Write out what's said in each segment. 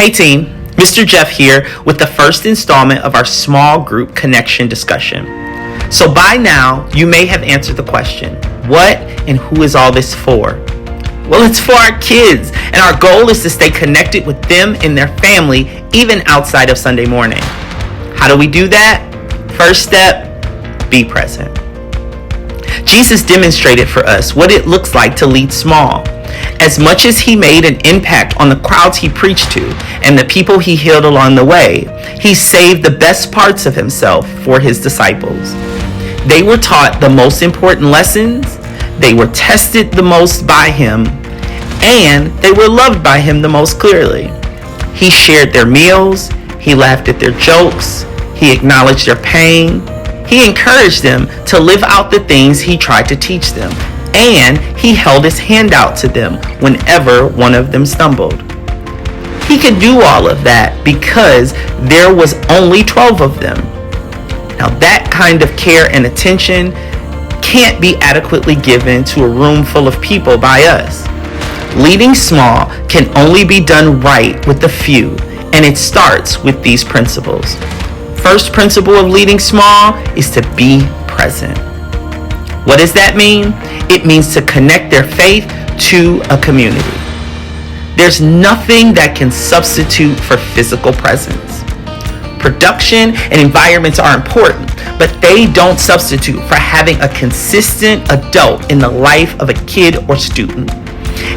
Hey team, Mr. Jeff here with the first installment of our small group connection discussion. So by now, you may have answered the question, what and who is all this for? Well, it's for our kids, and our goal is to stay connected with them and their family even outside of Sunday morning. How do we do that? First step, be present. Jesus demonstrated for us what it looks like to lead small. As much as he made an impact on the crowds he preached to and the people he healed along the way, he saved the best parts of himself for his disciples. They were taught the most important lessons, they were tested the most by him, and they were loved by him the most clearly. He shared their meals, he laughed at their jokes, he acknowledged their pain, he encouraged them to live out the things he tried to teach them, and he held his hand out to them whenever one of them stumbled. He could do all of that because there was only 12 of them. Now that kind of care and attention can't be adequately given to a room full of people by us. Leading small can only be done right with the few, and it starts with these principles. First principle of leading small is to be present. What does that mean? It means to connect their faith to a community. There's nothing that can substitute for physical presence. Production and environments are important, but they don't substitute for having a consistent adult in the life of a kid or student.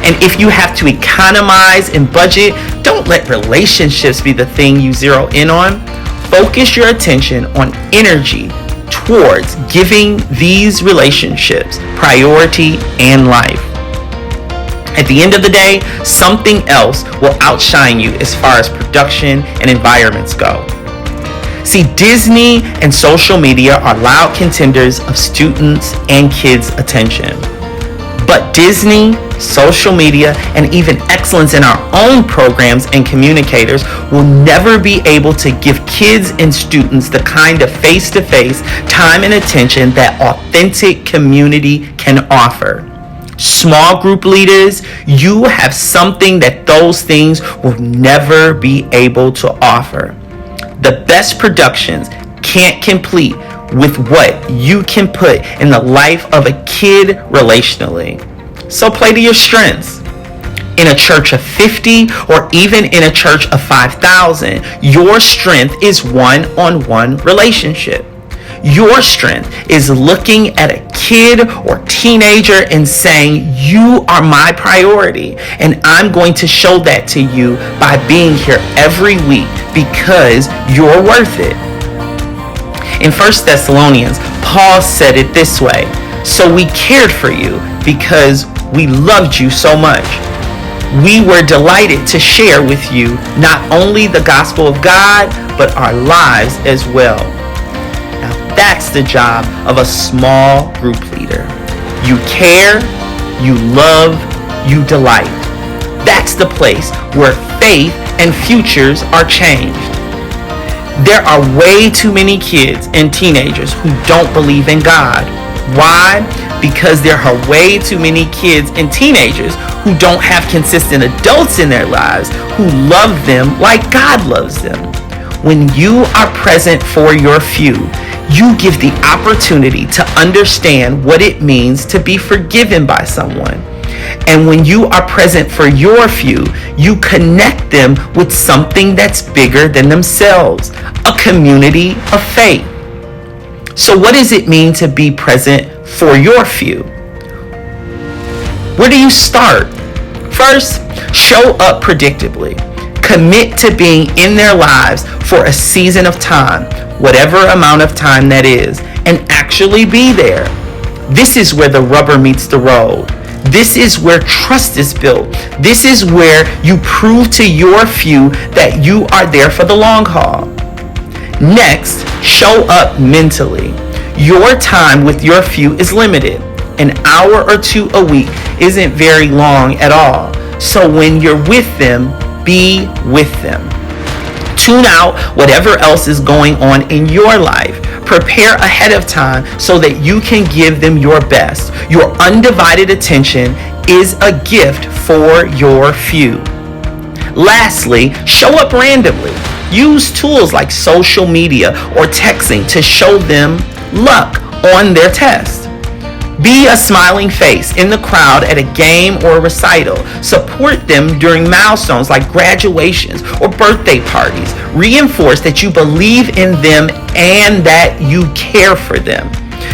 And if you have to economize and budget, don't let relationships be the thing you zero in on. Focus your attention on energy towards giving these relationships priority and life. At the end of the day, something else will outshine you as far as production and environments go. See, Disney and social media are loud contenders of students and kids' attention. But Disney, social media, and even excellence in our own programs and communicators will never be able to give kids and students the kind of face-to-face time and attention that authentic community can offer. Small group leaders, you have something that those things will never be able to offer. The best productions can't complete with what you can put in the life of a kid relationally. So play to your strengths. In a church of 50 or even in a church of 5,000, your strength is one-on-one relationship. Your strength is looking at a kid or teenager and saying, you are my priority, and I'm going to show that to you by being here every week because you're worth it. In 1 Thessalonians, Paul said it this way, so we cared for you because we loved you so much. We were delighted to share with you not only the gospel of God, but our lives as well. Now that's the job of a small group leader. You care, you love, you delight. That's the place where faith and futures are changed. There are way too many kids and teenagers who don't believe in God. Why? Because there are way too many kids and teenagers who don't have consistent adults in their lives who love them like God loves them. When you are present for your few, you give the opportunity to understand what it means to be forgiven by someone. And when you are present for your few, you connect them with something that's bigger than themselves, a community of faith. So what does it mean to be present for your few? Where do you start? First, show up predictably. Commit to being in their lives for a season of time, whatever amount of time that is, and actually be there. This is where the rubber meets the road. This is where trust is built. This is where you prove to your few that you are there for the long haul. Next, show up mentally. Your time with your few is limited. An hour or two a week isn't very long at all. So when you're with them, be with them. Tune out whatever else is going on in your life. Prepare ahead of time so that you can give them your best. Your undivided attention is a gift for your few. Lastly, show up randomly. Use tools like social media or texting to show them luck on their test. Be a smiling face in the crowd at a game or a recital. Support them during milestones like graduations or birthday parties. Reinforce that you believe in them and that you care for them.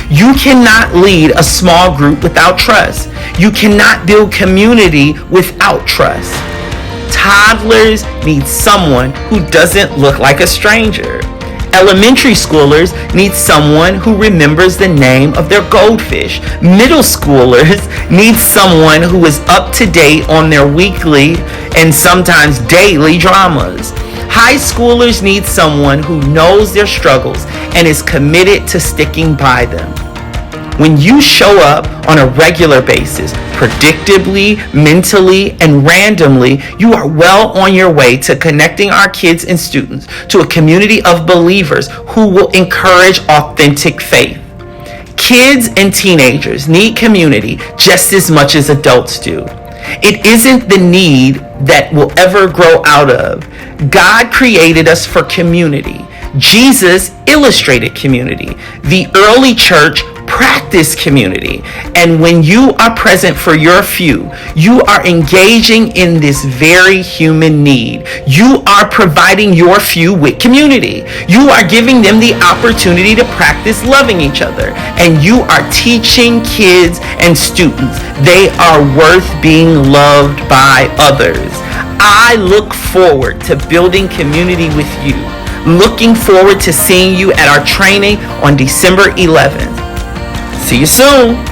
You cannot lead a small group without trust. You cannot build community without trust. Toddlers need someone who doesn't look like a stranger. Elementary schoolers need someone who remembers the name of their goldfish. Middle schoolers need someone who is up to date on their weekly and sometimes daily dramas. High schoolers need someone who knows their struggles and is committed to sticking by them. When you show up on a regular basis, predictably, mentally, and randomly, you are well on your way to connecting our kids and students to a community of believers who will encourage authentic faith. Kids and teenagers need community just as much as adults do. It isn't the need that we'll ever grow out of. God created us for community. Jesus illustrated community. The early church practiced community. And when you are present for your few, you are engaging in this very human need. You are providing your few with community. You are giving them the opportunity to practice loving each other. And you are teaching kids and students they are worth being loved by others. I look forward to building community with you. Looking forward to seeing you at our training on December 11th. See you soon.